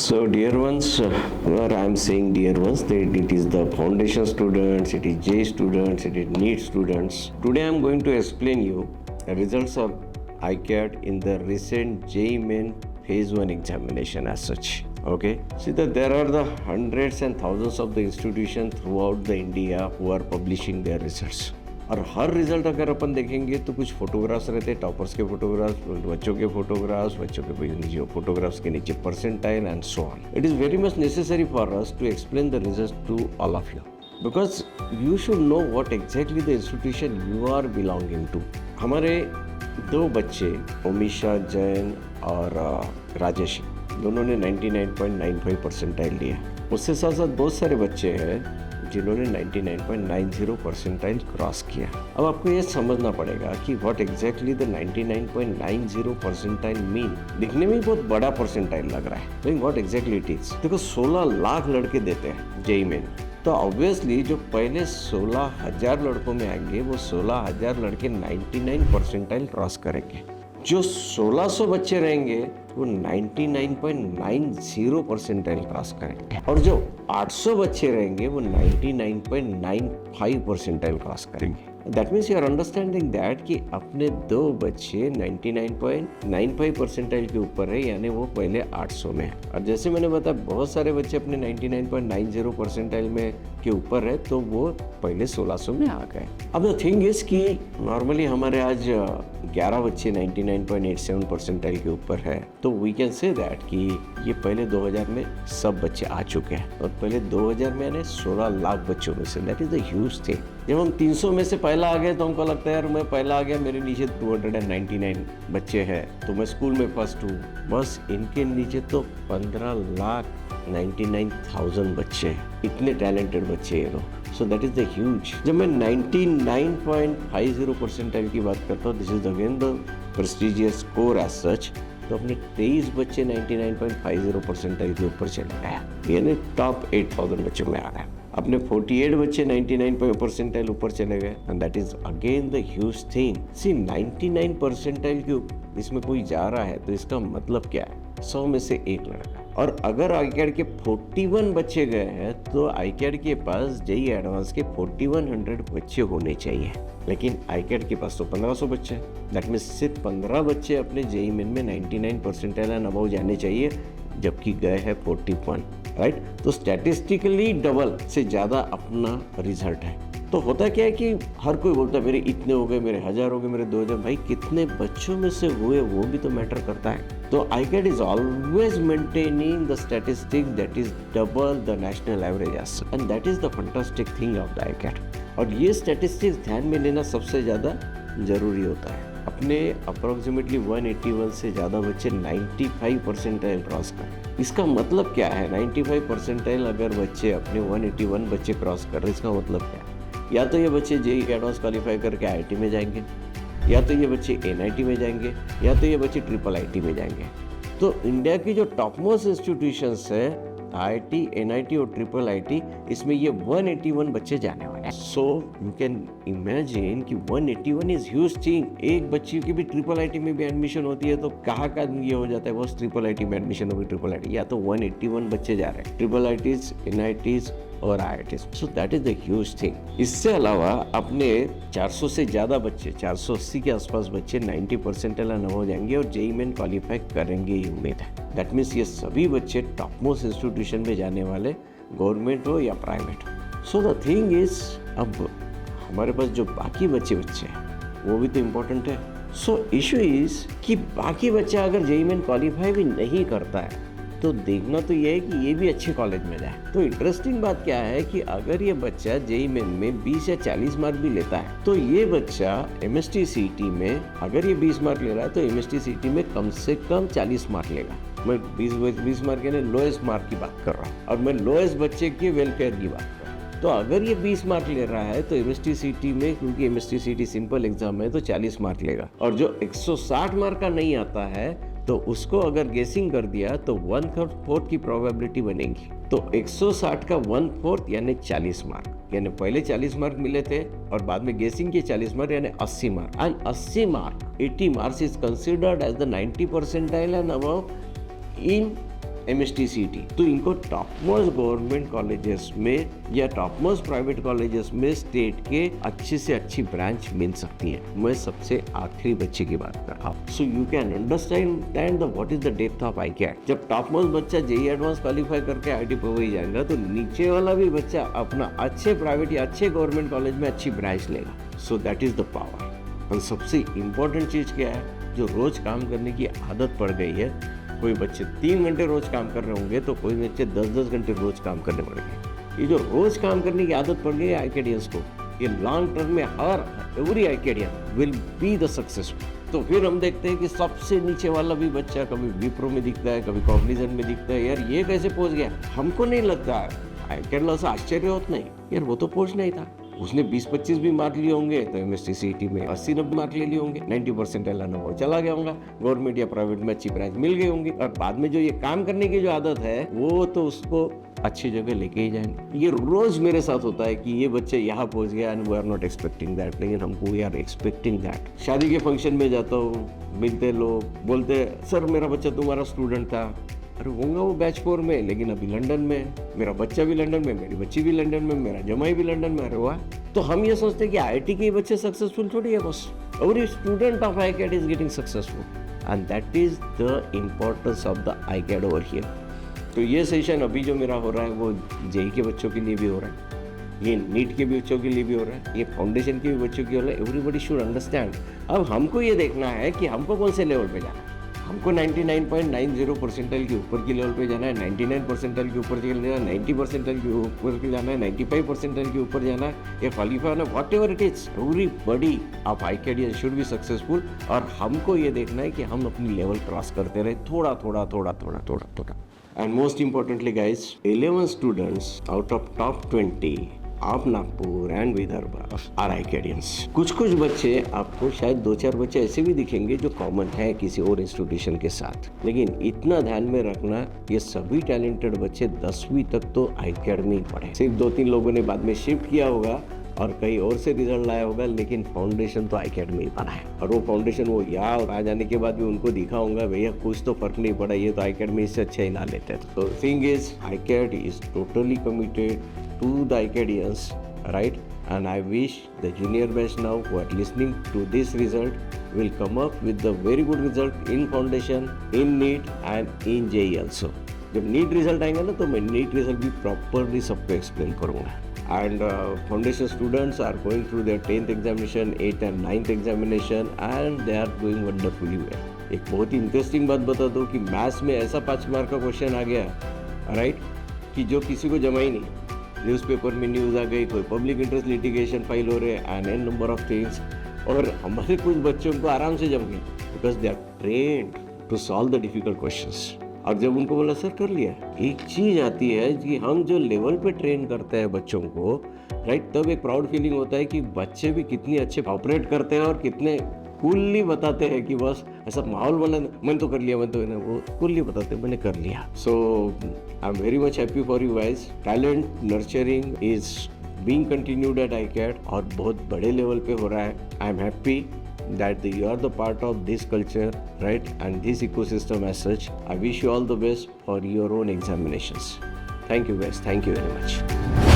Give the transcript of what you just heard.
So, dear ones, where I am saying dear ones, that it is the foundation students, it is J students, it is NEET students. Today I am going to explain you the results of ICAT in the recent JEE Main Phase 1 examination as such. Okay, see that there are the hundreds and thousands of the institutions throughout the India who are publishing their results. और हर result अगर अपन देखेंगे तो कुछ photographs रहते हैं, toppers के photographs, बच्चों के फोटोग्राफ्स, बच्चों के नीचे फोटोग्राफ्स के नीचे percentile and so on. It is very much necessary for us to explain the result to all of you because you should know what exactly the institution you are belonging to. हमारे दो बच्चे ओमिशा जैन और राजेश दोनों ने 99.95 percentile लिया. उसके साथ साथ बहुत सारे बच्चे हैं जिन्होंने 99.90 परसेंटाइल क्रॉस किया. अब आपको ये समझना पड़ेगा कि what exactly the 99.90 percentile mean. दिखने में बहुत बड़ा परसेंटाइल लग रहा है, लेकिन व्हाट एग्जैक्टली इट इज. देखो 16 लाख लड़के देते हैं जेईई मेन, तो ऑब्वियसली जो पहले 16,000 लड़कों में आएंगे वो 16,000 लड़के 99 परसेंटाइल क्रॉस करेंगे. जो 1600 बच्चे रहेंगे वो 99.90 परसेंटाइल क्रॉस करेंगे और जो 800 बच्चे रहेंगे वो 99.95 परसेंटाइल क्रॉस करेंगे. That means you are understanding that कि अपने दो बच्चे 99.95 परसेंटाइल के ऊपर है, यानी वो पहले 800 में है. और जैसे मैंने बताया बहुत सारे बच्चे अपने 99.90 परसेंटाइल में के ऊपर है, तो वो पहले 1600 में आ गए. अब द थिंग इज कि नॉर्मली हमारे आज 11 बच्चे 99.87 परसेंटाइल के ऊपर है, तो वी कैन से दैट कि ये पहले 2000 में सब बच्चे आ चुके हैं. और पहले 2000 में यानी 16 लाख बच्चों में से, that is the huge thing. जब हम 300 में से पहला आ गए तो हमको लगता है यार मैं पहला आ गया, मेरे नीचे 299 बच्चे हैं तो मैं स्कूल में फर्स्ट हूँ. बस इनके नीचे तो 15,99,000 बच्चे हैं. इतने टैलेंटेड बच्चे हैं लोग. So that is the huge. जब मैं 99.50 परसेंटाइल की बात करता हूँ, this is again the prestigious score as such, तो अपने 23 बच्चे 99.50 परसेंटाइल के ऊपर चले गए, यानी टॉप 8,000 बच्चों में आ गए. अपने 48 बच्चे 99 परसेंटाइल ऊपर चले गए, and that is again the huge thing. See 99 percentile के इसमें कोई जा रहा है तो इसका मतलब क्या है, 100 में से एक लड़का. और अगर आईकैट के 41 बच्चे गए हैं तो आईकैट के पास जेईई एडवांस के 4100 बच्चे होने चाहिए, लेकिन आईकैट के पास तो 1500 बच्चे हैं. दैट मीन्स सिर्फ 15 बच्चे अपने जेईई मेन में 99 परसेंटाइल एंड अबव जाने चाहिए, जबकि गए हैं 41, राइट. तो स्टैटिस्टिकली डबल से ज़्यादा अपना रिजल्ट है. तो होता क्या है कि हर कोई बोलता है मेरे इतने हो गए, मेरे 1000 हो गए, मेरे 2000. भाई कितने बच्चों में से हुए वो भी तो मैटर करता है. तो ICAT is always maintaining the statistic that is double the national average, and that is the fantastic thing of the ICAT. और ये स्टैटिस्टिक्स ध्यान में लेना सबसे ज़्यादा जरूरी होता है. अपने अप्रोक्सीमेटली 181 से ज़्यादा बच्चे 95 परसेंटाइल क्रॉस कर. इसका मतलब क्या है, 95 परसेंटाइल अगर बच्चे अपने 181 बच्चे क्रॉस कर रहे, इसका मतलब क्या है, या तो ये बच्चे जेईई एडवांस क्वालिफाई करके आईआईटी में जाएंगे, या तो ये बच्चे एनआईटी में जाएंगे, या तो ये बच्चे ट्रिपल आईटी में जाएंगे. तो इंडिया की जो टॉप मोस्ट इंस्टीट्यूशंस है आईआईटी, एनआईटी और ट्रिपल आईटी, इसमें ये 181 बच्चे जाने वाले हैं. सो यू कैन इमेजिन कि 181 इज ह्यूज थिंग. एक बच्ची की भी ट्रिपल आईटी में भी एडमिशन होती है तो कहाँ का ये हो जाता है, वो ट्रिपल आईटी में एडमिशन होगी. ट्रिपल आईटी या तो 181 बच्चे जा रहे हैं, ट्रिपल आईटीज, एनआईटीज और IITs. So that is the huge thing. इससे अलावा अपने 400 से ज़्यादा बच्चे, 480 के आसपास बच्चे 90 परसेंटाइल एंड हो जाएंगे और जेईई मेन क्वालिफाई करेंगे, ये उम्मीद है. दैट मीन्स ये सभी बच्चे टॉप मोस्ट इंस्टीट्यूशन में जाने वाले, गवर्नमेंट हो या प्राइवेट हो. सो द थिंग इज, अब हमारे पास जो बाकी बच्चे हैं वो भी तो इम्पोर्टेंट है. सो इशू इज कि बाकी बच्चा अगर जेईई मेन क्वालिफाई भी नहीं करता है तो देखना तो ये है कि ये भी अच्छे कॉलेज में जाए. तो इंटरेस्टिंग बात क्या है कि अगर ये बच्चा जेईई मेन में 20 या 40 मार्क भी लेता है तो ये बच्चा एमएसटी सीईटी में, अगर ये 20 मार्क ले रहा है तो एमएसटी सीईटी में कम से कम 40 मार्क लेगा. मैं 20 मार्क यानी लोएस्ट मार्क की बात कर रहा हूँ, और मैं लोएस्ट बच्चे के वेलफेयर की बात कर रहा हूँ. तो अगर ये 20 मार्क ले रहा है तो एमएसटी सीईटी में, क्योंकि एमएसटी सीईटी सिंपल एग्जाम है, तो 40 मार्क लेगा. और जो 160 मार्क का नहीं आता है तो उसको अगर गेसिंग कर दिया तो 1/4 की प्रोबेबिलिटी बनेगी. तो 160 का 1/4 यानी 40 मार्क, यानी पहले 40 मार्क मिले थे और बाद में गेसिंग के 40 मार्क यानी 80 mark. And 80 mark 80 marks is considered as the 90 percentile and above in MSTCT, तो इनको टॉप मोस्ट गवर्नमेंट कॉलेजेस में या टॉप मोस्ट प्राइवेट कॉलेजेस में स्टेट के अच्छी से अच्छी ब्रांच मिल सकती है। मैं सबसे आखिरी बच्चे की बात कर रहा हूँ। So you can understand what is the depth of ICAT। जब टॉप मोस्ट बच्चा JEE एडवांस क्वालिफाई करके IIT पहुंच जाएगा तो नीचे वाला भी बच्चा अपना अच्छे प्राइवेट या अच्छे गवर्नमेंट कॉलेज में अच्छी ब्रांच लेगा। सो दैट इज द पावर। और सबसे इम्पोर्टेंट चीज क्या है, जो रोज काम करने की आदत पड़ गई है, कोई बच्चे 3 घंटे रोज काम कर रहे होंगे तो कोई बच्चे 10-10 घंटे रोज काम करने पड़ेंगे। ये जो रोज काम करने की आदत पड़ गई है ICATians को, ये लॉन्ग टर्म में every ICATian will be the successful. तो फिर हम देखते हैं कि सबसे नीचे वाला भी बच्चा कभी विप्रो में दिखता है, कभी कॉग्निजेंट में दिखता है। यार ये कैसे पहुंच गया, हमको नहीं लगता है। ICAT से आश्चर्य होता नहीं, यार वो तो पहुंचना ही था। उसने 20-25 भी मार्क लिए होंगे तो MSTCT में 80-90 मार्क ले लिए होंगे, 90% लाना वो चला गया होगा, गवर्नमेंट या प्राइवेट में अच्छी ब्रांच मिल गई होंगी। और बाद में जो ये काम करने की जो आदत है वो तो उसको अच्छी जगह लेके ही जाएंगे। ये रोज मेरे साथ होता है कि ये बच्चे यहाँ पहुंच गया and we are not expecting that, लेकिन हमको वी आर एक्सपेक्टिंग दैट। शादी के फंक्शन में जाता हूँ, मिलते लोग बोलते सर मेरा बच्चा तुम्हारा स्टूडेंट था। अरे होगा वो बैच 4 में, लेकिन अभी लंदन में, मेरा बच्चा भी लंदन में, मेरी बच्ची भी लंदन में, मेरा जमाई भी लंदन में। अरे वाह। तो हम ये सोचते हैं कि IIT के बच्चे सक्सेसफुल थोड़ी है बस, every student of ICAT is getting successful and that is the importance of the ICAT over here. तो ये सेशन अभी जो मेरा हो रहा है वो JEE के बच्चों के लिए भी हो रहा है, ये नीट के भी बच्चों के लिए भी हो रहा है, ये फाउंडेशन के भी बच्चों के लिए हो रहा है। Everybody should understand. अब हमको ये देखना है कि हमको कौन से लेवल पे जाना है। हमको 99.90 परसेंटाइल के ऊपर की लेवल पे जाना है, 99 परसेंटाइल के ऊपर जाना है, 90 परसेंटाइल के ऊपर के जाना है, 95 परसेंटाइल के ऊपर जाना है, या क्वालिफाई होना, what ever it is. Everybody of ICAT should be successful. और हमको ये देखना है कि हम अपनी लेवल क्रॉस करते रहे, थोड़ा थोड़ा थोड़ा थोड़ा थोड़ा थोड़ा। And most importantly guys, 11 students out of top 20 of Nagpur and Vidarbha are ICATians। कुछ कुछ बच्चे आपको शायद 2-4 बच्चे ऐसे भी दिखेंगे जो कॉमन है किसी और इंस्टीट्यूशन के साथ, लेकिन इतना ध्यान में रखना ये सभी टैलेंटेड बच्चे 10वीं तक तो ICAT में ही पढ़े। सिर्फ 2-3 लोगों ने बाद में शिफ्ट किया होगा और कहीं और से रिजल्ट लाया होगा, लेकिन फाउंडेशन तो ICAT में ही पड़ा है। और वो फाउंडेशन वो यहाँ आ जाने के बाद भी उनको दिखा होगा भैया कुछ तो फर्क नहीं पड़ा, ये तो ICAT में इससे अच्छा ही ना लेते हैं। तो thing is ICAT is totally committed to the ICATians, right? And I wish the junior batch now who are listening to this result will come up with the very good result in foundation, in NEET and in JEE also. जब NEET result आएंगे ना तो मैं NEET result भी properly सबको explain करूँगा। And foundation students are going through their 10th examination, 8th and 9th examination and they are doing wonderfully well. एक बहुत ही इंटरेस्टिंग बात बता दो कि मैथ्स में ऐसा 5 मार्क का क्वेश्चन आ गया, राइट, कि जो किसी को जमा ही नहीं। न्यूज़पेपर में न्यूज़ आ गई, कोई पब्लिक इंटरेस्ट लिटिगेशन फाइल हो रहे हैं, एन नंबर ऑफ थिंग्स, और हमारे कुछ बच्चों को आराम से जम गए because they are trained to solve the difficult questions. और जब उनको बोला सर कर लिया, एक चीज आती है कि हम जो लेवल पे ट्रेन करते हैं बच्चों को, राइट, तब एक प्राउड फीलिंग होता है कि बच्चे भी कितनी अच्छे ऑपरेट करते हैं और कितने कूलली बताते हैं कि बस ऐसा माहौल बना, मैंने तो कर लिया, मैं तो वो कूलली बताते हैं मैंने कर लिया। So I am very much happy for you guys. Talent nurturing is being continued at ICAT और बहुत बड़े लेवल पे हो रहा है। I am happy that you are the part of this culture, right, and this ecosystem as such. I wish you all the best for your own examinations. Thank you guys, thank you very much.